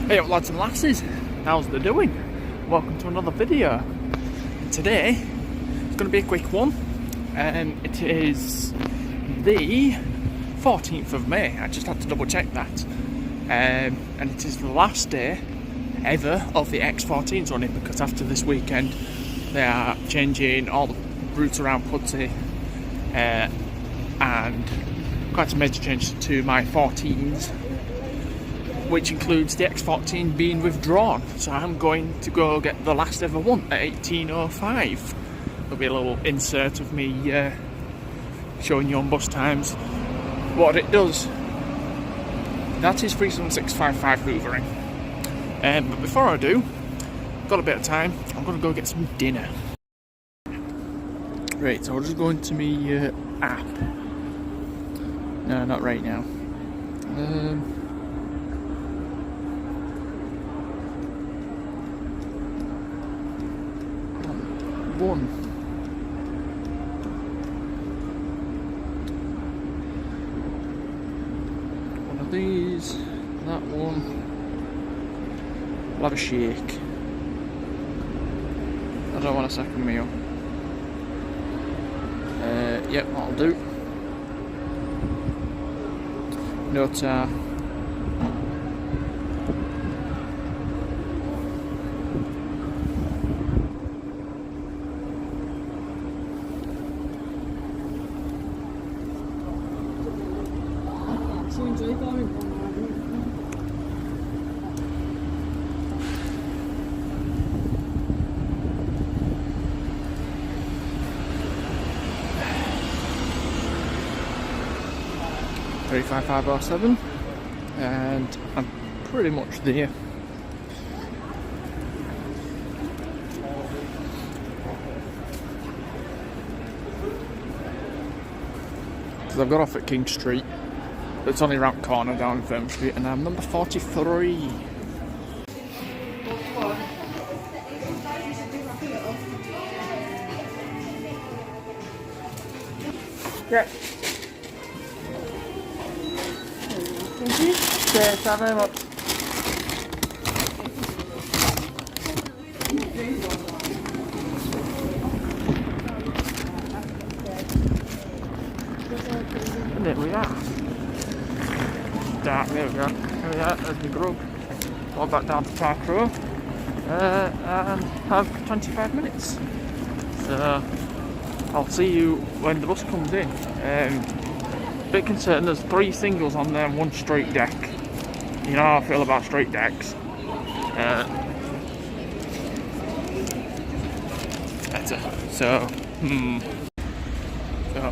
Hey up lads and lasses, how's the doing? Welcome to another video. Today it's going to be a quick one. It is the 14th of May, I just had to double check that. And it is the last day ever of the X14s running, because after this weekend they are changing all the routes around Putty and quite a major change to my 14s, which includes the X14 being withdrawn. So I'm going to go get the last ever one at 18:05. There'll be a little insert of me showing you on bus times what it does. That is 37655 hoovering. But before I do, got a bit of time, I'm going to go get some dinner. Right, so I'll just go into my app. No, not right now. One of these, that one. I'll have a shake. I don't want a second meal. Yep, that'll do. No tar. $35507, and I'm pretty much there. So I've got off at King Street. It's only around the corner down Firm Street, and I'm number 43. Yeah. Thank you. Yes, thank you very much. And there we are. There we go. There we are, there's the grub. Go back down to Park Row and have 25 minutes. So I'll see you when the bus comes in. Bit concerned, there's 3 singles on there and 1 straight deck. You know how I feel about straight decks. So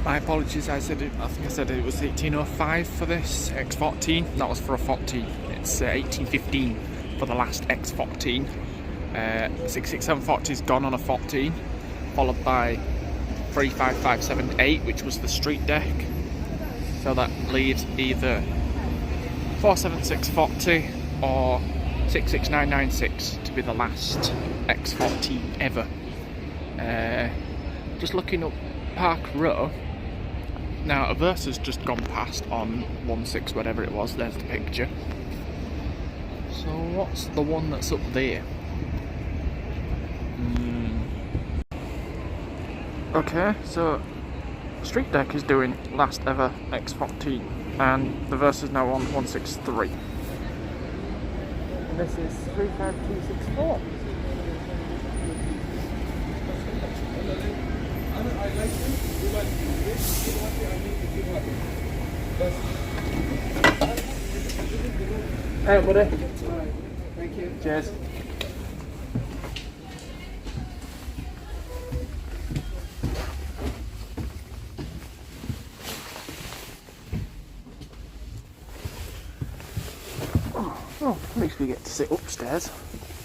my apologies, I think I said it was 18:05 for this X14. That was for a 14. It's 18:15 for the last X14. 66740's gone on a 14, followed by 35578, which was the street deck. So that leaves either 47640 or 66996 to be the last X14 ever. Just looking up Park Row. Now a Versa's just gone past on 16 whatever it was, there's the picture. So what's the one that's up there? Okay, so street deck is doing last ever X14 and the Versa's now on 163. And this is 35264. Hey buddy. Thank you. Cheers. Well, at least we get to sit upstairs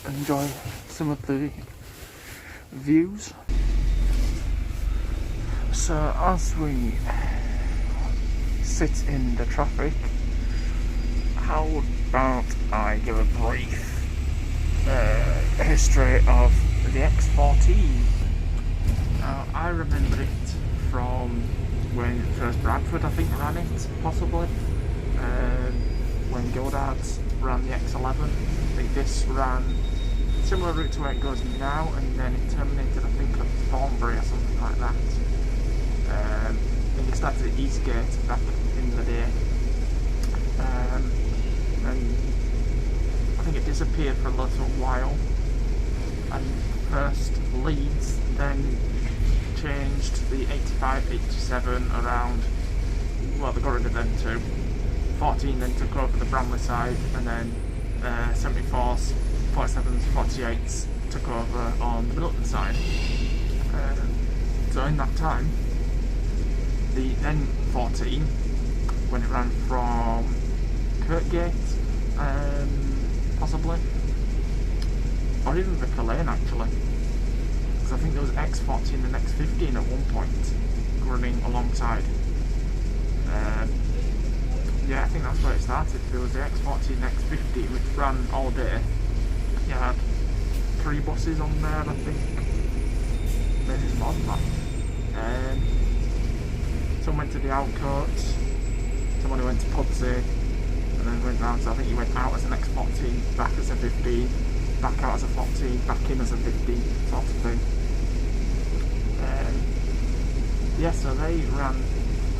and enjoy some of the views. So as we sit in the traffic, how about I give a brief history of the X14. Now, I remember it from when first Bradford, I think, ran it, possibly. When Gildard's ran the X11. I think this ran similar route to where it goes now, and then it terminated, I think, at Thornbury or something like that. I think it started at Eastgate back in the day, and I think it disappeared for a little while. And first Leeds, then changed the 85, 87 around. Well, they got rid of them too. 14 then took over the Bramley side, and then 74s, 47s, 48s took over on the Middleton side. So in that time, the N14, when it ran from Kirkgate, possibly, or even Vicar Lane actually, because I think there was X14 and X15 at one point running alongside. Yeah, I think that's where it started. There was the X14 and X15 which ran all day. You had 3 buses on there, I think. Maybe it's more than that. Some went to the Outcoats, someone who went to Pudsey, and then went round, so I think he went out as an X14, back as a 15, back out as a 14, back in as a 15, sort of thing. Yeah, so they ran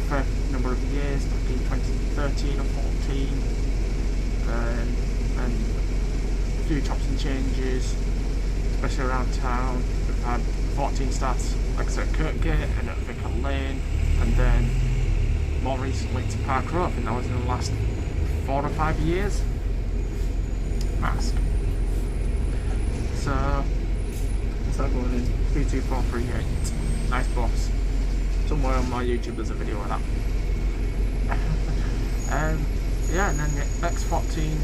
for a number of years, back in 2013 or 14, and a few chops and changes, especially around town. We've had 14 starts, like I said, at Kirkgate and at Vicar Lane, and then more recently to Park Row. I think that was in the last 4 or 5 years. Mask. So what's that going in? 32438. Nice box. Somewhere on my YouTube there's a video of that. Yeah, and then the X14,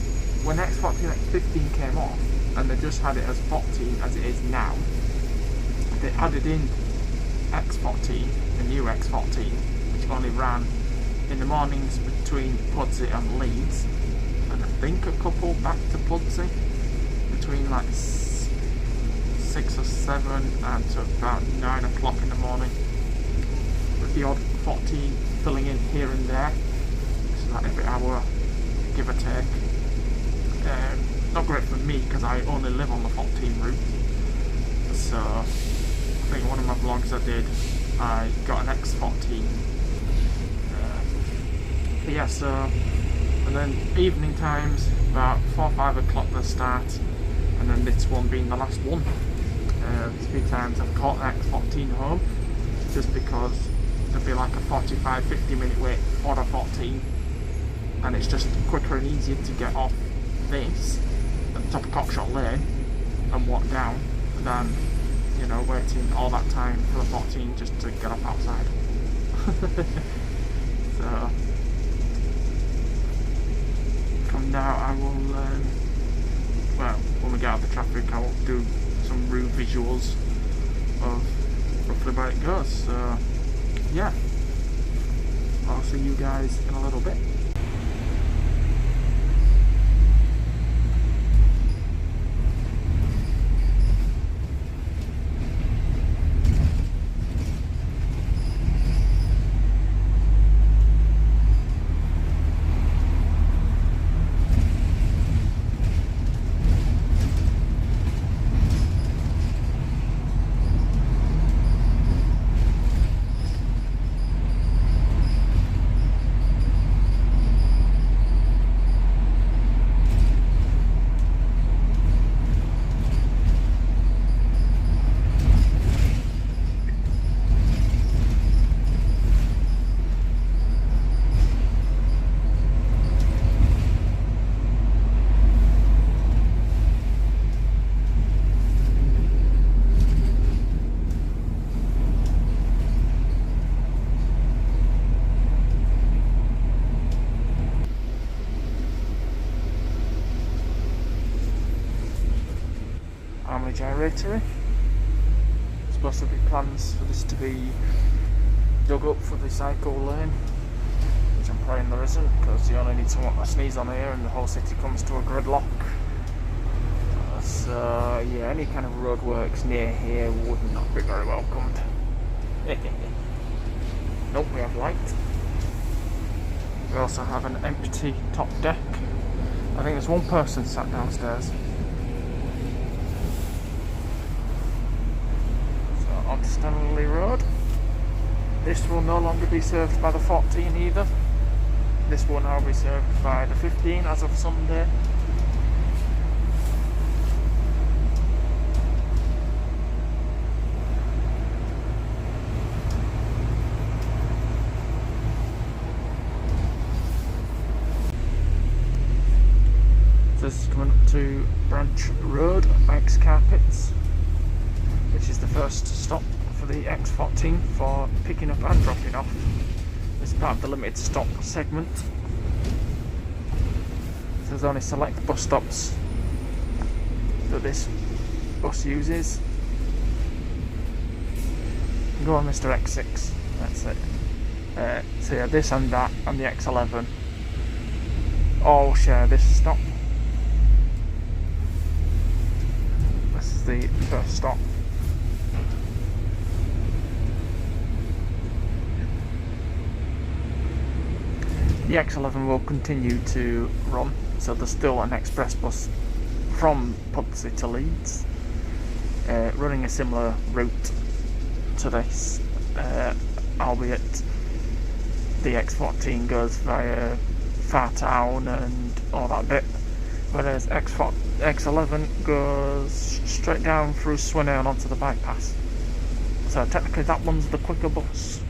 when X14 X15 came off, and they just had it as 14 as it is now, they added in X14, the new X14, which only ran in the mornings between Pudsey and Leeds, and I think a couple back to Pudsey between like 6 or 7 and to about 9 o'clock in the morning, with the odd 14 filling in here and there, so like every hour, give or take. Not great for me because I only live on the 14 route, so I think one of my vlogs I did, I got an X14. But yeah, so, and then evening times, about 4 or 5 o'clock they start, and then this one being the last one. A few times I've caught the X14 home, just because there'd be like a 45-50 minute wait for a 14, and it's just quicker and easier to get off this at the top of Cockshot Lane and walk down than, you know, waiting all that time for the 14 just to get off outside. So from now I will, well, when we get out of the traffic I will do some route visuals of roughly where it goes. So yeah, I'll see you guys in a little bit. Gyratory. Supposed to be plans for this to be dug up for the cycle lane, which I'm praying there isn't, because you only need someone to sneeze on here and the whole city comes to a gridlock. So yeah, any kind of roadworks near here would not be very welcomed. Nope, we have light. We also have an empty top deck, I think there's one person sat downstairs. So on to Stanley Road. This will no longer be served by the 14 either. This will now be served by the 15 as of Sunday. This is coming up to Branch Road, Mike's Carpets, which is the first stop for the X14 for picking up and dropping off. This is part of the limited stop segment. So there's only select bus stops that this bus uses. Go on, Mr. X6. That's it. So yeah, this and that and the X11 all share this stop. This is the first stop. The X11 will continue to run, so there's still an express bus from Pudsey to Leeds, running a similar route to this, albeit the X14 goes via Fartown and all that bit, whereas X11 goes straight down through Swinner and onto the bypass. So technically that one's the quicker bus.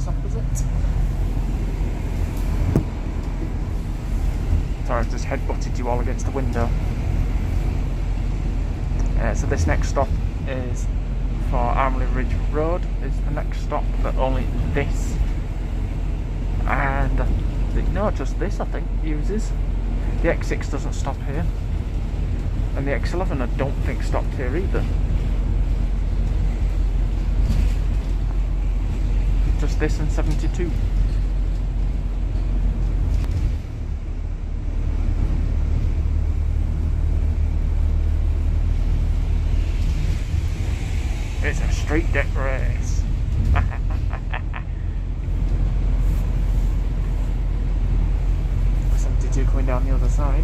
Opposite. Sorry, I've just headbutted you all against the window. So this next stop is for Armley Ridge Road. Is the next stop, but only this and no, just this I think uses. The X6 doesn't stop here, and the X11 I don't think stopped here either. Just this and 72. It's a straight deck race. 72 coming down the other side.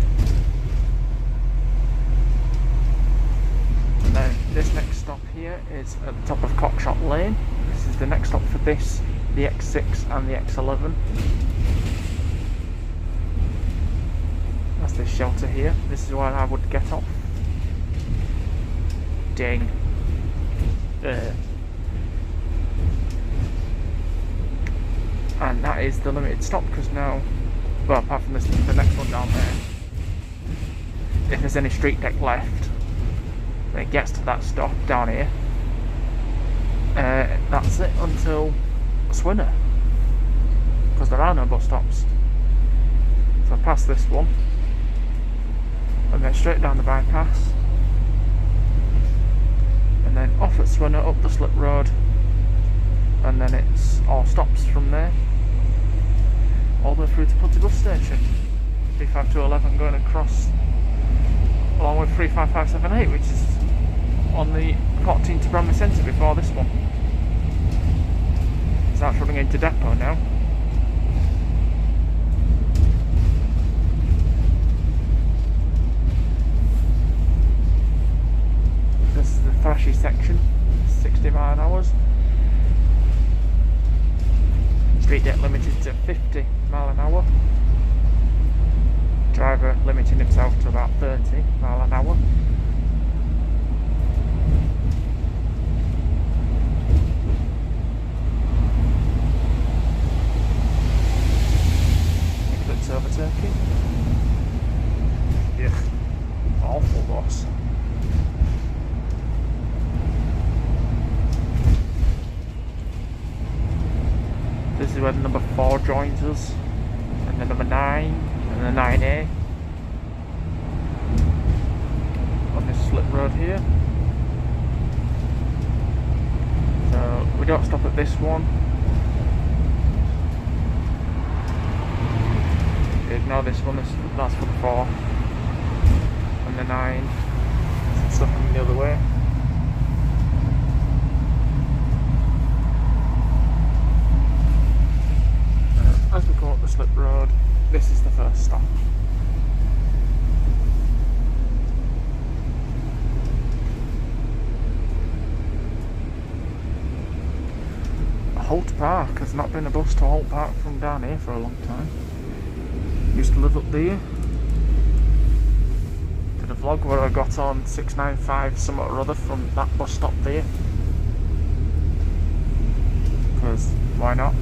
And then this next stop here is at the top of Cockshot Lane. This is the next stop for this, the X6 and the X11. That's this shelter here. This is where I would get off. Ding. And that is the limited stop, because now, well, apart from this, the next one down there, if there's any street deck left, when it gets to that stop down here, that's it until Swinner, because there are no bus stops. So I pass this one and then straight down the bypass, and then off at Swinner, up the slip road, and then it's all stops from there all the way through to Pudsey bus station. 35211 going across along with 35578, which is on the 14 to Bramley Centre before this one. So that's running into depot now. This is the Thrashy section, 60 mile an hour. Street deck limited to 50 mile an hour. Driver limiting himself to about 30 mile an hour. Eclipse over Turkey. Yeah, awful boss. This is where the number 4 joins us, and the number 9, and the 9A on this slip road here. So we don't stop at this one. Ignore this one, that's for the 4 and the 9. way. As we go up the slip road, this is the first stop. Holt Park. Has not been a bus to Holt Park from down here for a long time. Used to live up there. Did a vlog where I got on 695 something or other from that bus stop there. Because why not?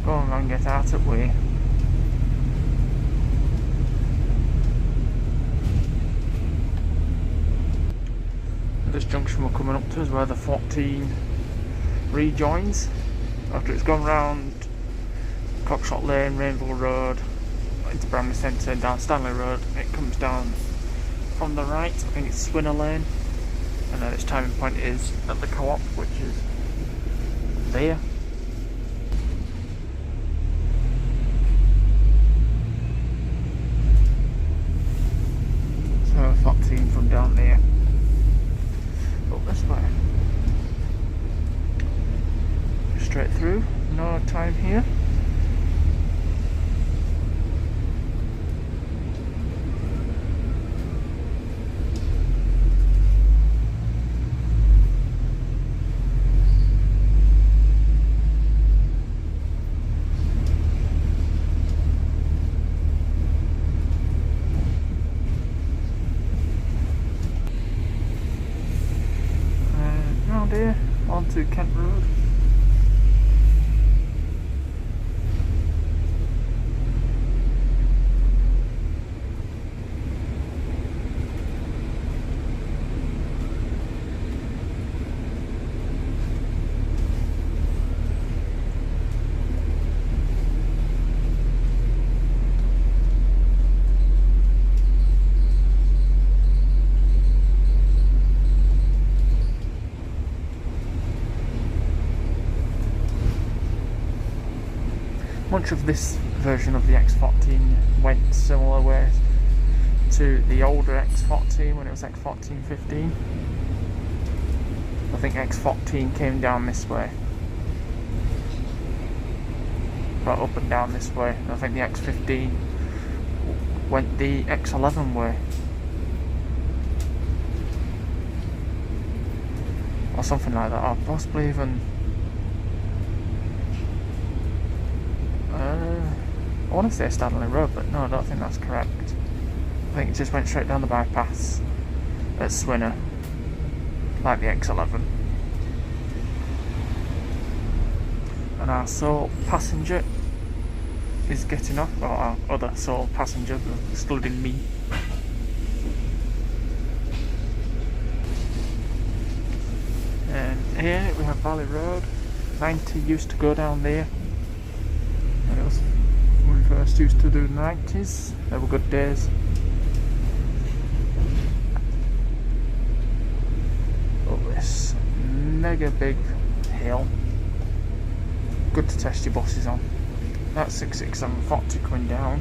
Go on and get out of way. This junction we're coming up to is where the 14 rejoins. After it's gone round Cockshot Lane, Rainville Road, into Bramley Centre, down Stanley Road, it comes down from the right, I think it's Swinner Lane, and then its timing point is at the Co-op, which is there. So 14 from down there. Up this way. Straight through, no time here. Here onto Kent Road. Much of this version of the X14 went similar ways to the older X14 when it was X14-15. I think X14 came down this way, right up and down this way. I think the X15 went the X11 way, or something like that, or possibly even I want to say Stanley Road, but no, I don't think that's correct. I think it just went straight down the bypass at Swinner, like the X11. And our sole passenger is getting off, or our other sole passenger, excluding me. And here we have Valley Road. 90 used to go down there. And it was when we first used to do the 90s. They were good days. Up this mega big hill. Good to test your buses on. That's 66740 coming down.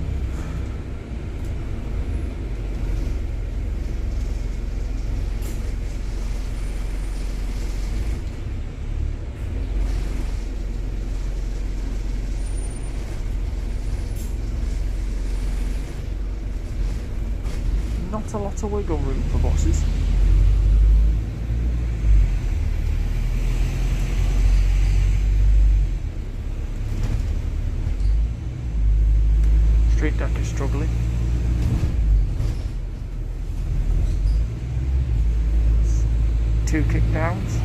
Not a lot of wiggle room for buses. Street deck is struggling. Two kickdowns.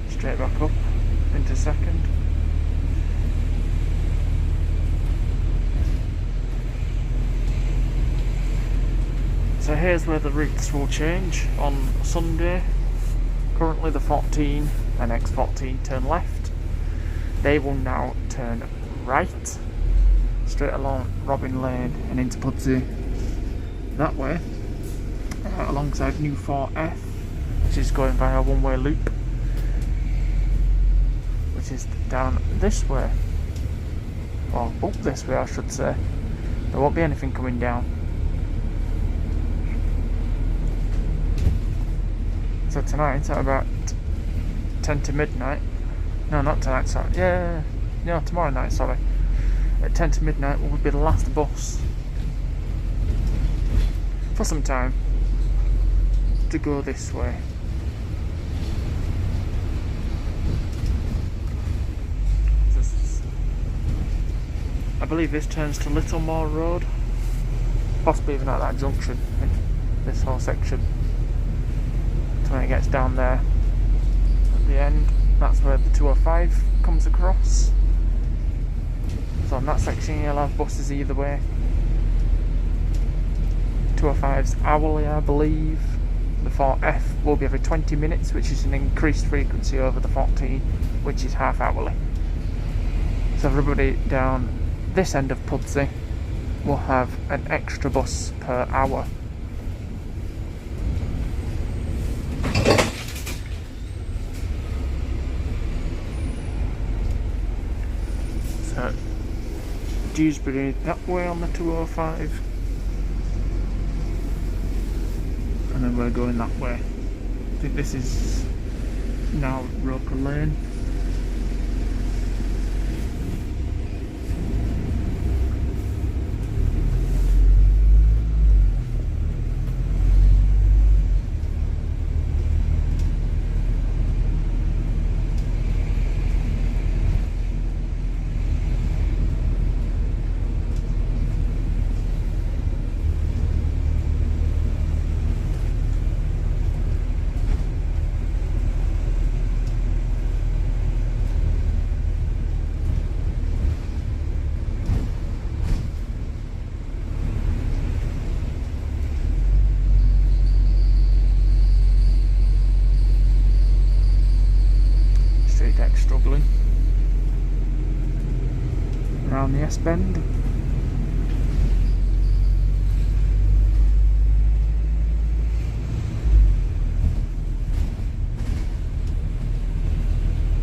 Straight back up into second. So here's where the routes will change on Sunday. Currently the 14 and X14 turn left. They will now turn right, straight along Robin Lane and into Pudsey that way, alongside New 4F, which is going via a one-way loop, which is down this way, or up this way I should say. There won't be anything coming down. So tonight at about 10 to midnight, no, not tonight, sorry, no, tomorrow night, sorry, at 10 to midnight will be the last bus for some time to go this way. I believe this turns to Littlemore Road, possibly even at that junction, in this whole section. So when it gets down there at the end, that's where the 205 comes across. So on that section you'll have buses either way. 205's hourly, I believe. The 4F will be every 20 minutes, which is an increased frequency over the 14, which is half hourly. So everybody down this end of Pudsey will have an extra bus per hour. So Dewsbury that way on the 205, and then we're going that way. I think this is now Roker Lane. Deck struggling around the S bend.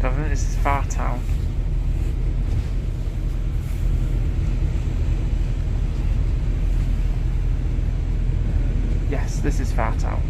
I think this is Fartown. Yes, this is Fartown.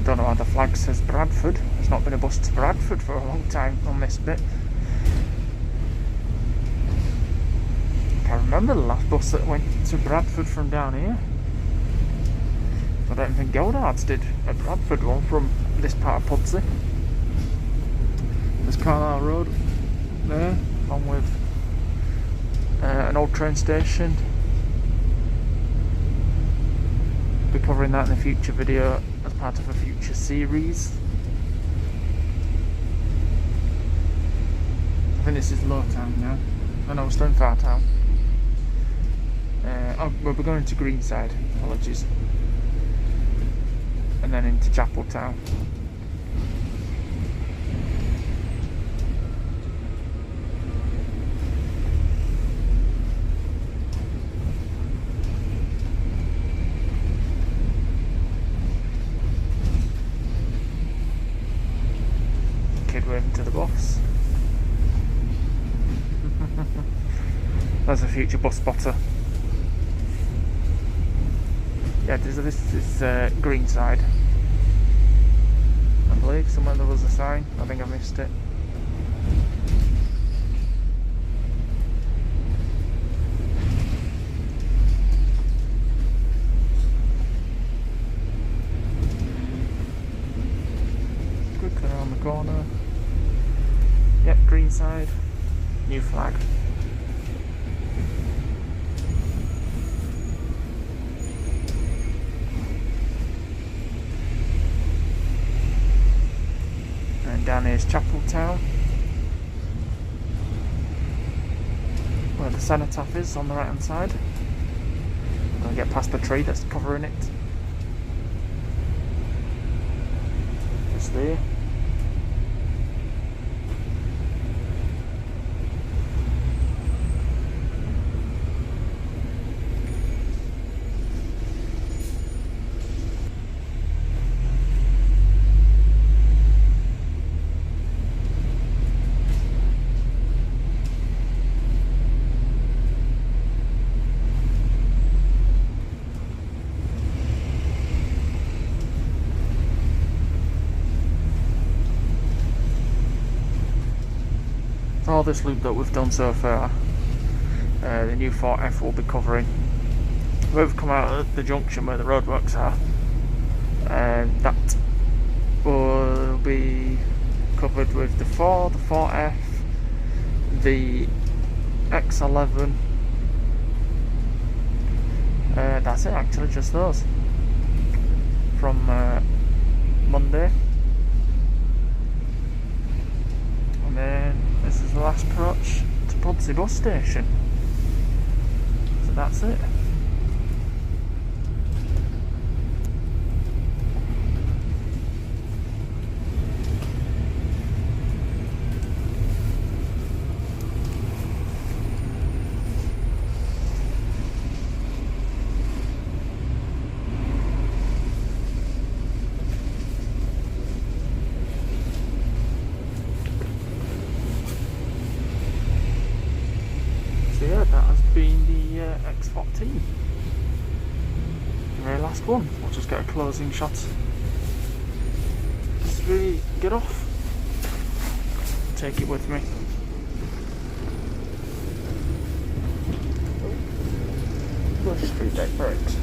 Don't know why the flag says Bradford. There's not been a bus to Bradford for a long time on this bit. Can't remember the last bus that went to Bradford from down here. I don't think Goldard's did a Bradford one from this part of Pudsey. There's Carlisle Road there, along with an old train station. Be covering that in a future video as part of a future series. I think this is Lowtown now. Oh no, we're still in Fartown. We're going to Greenside, apologies. And then into Chapeltown. Kid waving to the boss. There's a future bus spotter. Yeah, this is Greenside. I believe somewhere there was a sign. I think I missed it. corner. Yep, green side, new flag. And down here is Chapel Town, where the cenotaph is on the right hand side. I'll get past the tree that's covering it. Just there. All this loop that we've done so far, the new 4F will be covering. We've come out at the junction where the roadworks are, and that will be covered with the 4, the 4F, the X11. That's it actually, just those. From Monday. And then this is the last approach to Pudsey bus station. So that's it. So yeah, that has been the X14. The very last one. I'll just get a closing shot as we get off. Take it with me. Push street deck brakes.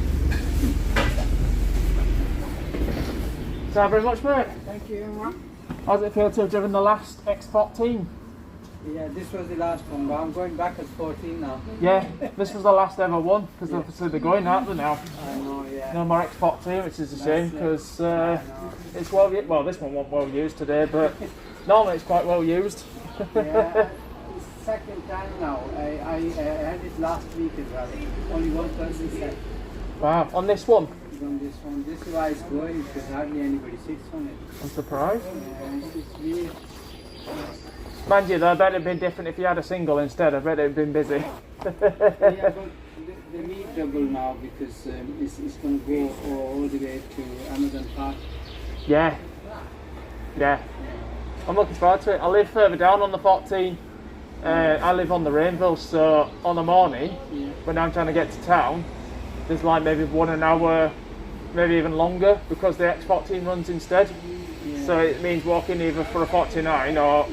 Thank you very much, mate. Thank you. How's it feel to have driven the last X14? Yeah, this was the last one, but I'm going back as 14 now. Yeah, this was the last ever one, because obviously they're going out there now. I know, yeah. No more X14, which is a shame, because it's well, this one wasn't well used today, but normally it's quite well used. Yeah, it's the second time now. I had it last week as well. Only one person said. Wow, on this one? On this one. This is why it's going, because hardly anybody sits on it. I'm surprised. Yeah, it's weird. Mind you though, I bet it'd been different if you had a single instead. I bet it'd been busy. Yeah, but they need double now because it's going to go all the way to Amazon Park. Yeah. Yeah. I'm looking forward to it. I live further down on the 14. I live on the Rainville, so on the morning, when I'm trying to get to town, there's like maybe 1 hour, maybe even longer, because the X14 runs instead. Yeah. So it means walking either for a 49 or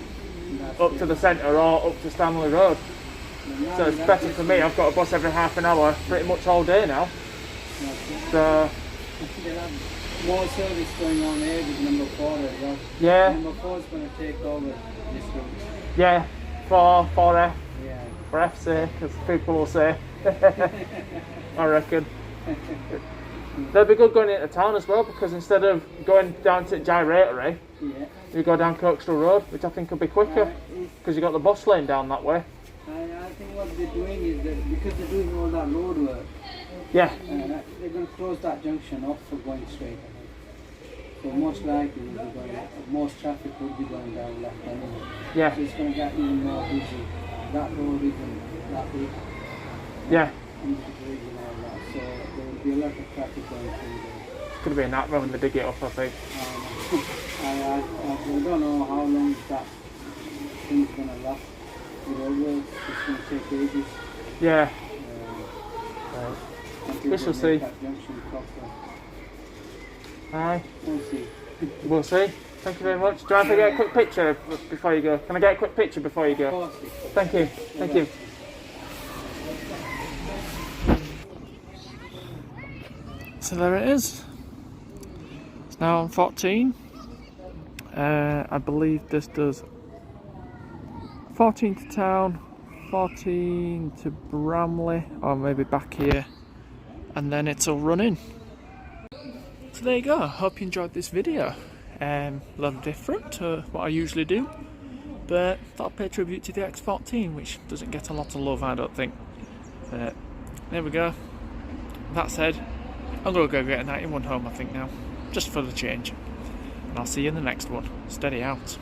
up to the centre or up to Stanley Road. So it's better for me. I've got a bus every half an hour pretty much all day now. So there are more service going on here with number 4 as well. yeah, Number 4 is going to take over this route. yeah, for F, Yeah. for F's sake, as people will say. I reckon. They'll be good going into town as well, because instead of going down to Gyratory, Yeah. you go down Kirkstall Road, which I think will be quicker, because you got the bus lane down that way. I think what they're doing is that because they're doing all that road work, Yeah, they're going to close that junction off for going straight. I think. So most likely, we'll be going, most traffic will be going down left anyway. yeah, So it's going to get even more busy. That road isn't that big. yeah. Into the bridge and all that. So there will be a lot of traffic going through there. It's going to be a nightmare when they dig it up, I think. I don't know how long that thing's going to last. The road work is going to take ages. Yeah. Until We shall they see. make that junction proper. Aye, We'll see. we'll see. Thank you very much. Do I have to get a quick picture before you go? Can I get a quick picture before you Of go? course. Thank you. Thank you. So there it is. It's now on 14. I believe this does 14 to town, 14 to Bramley, or maybe back here, and then it'll run in. So there you go, hope you enjoyed this video. A little different to what I usually do, but thought I'd pay tribute to the X14, which doesn't get a lot of love, I don't think. But there we go. That said, I'm going to go get a 91 home, I think, now, just for the change. And I'll see you in the next one. Steady out.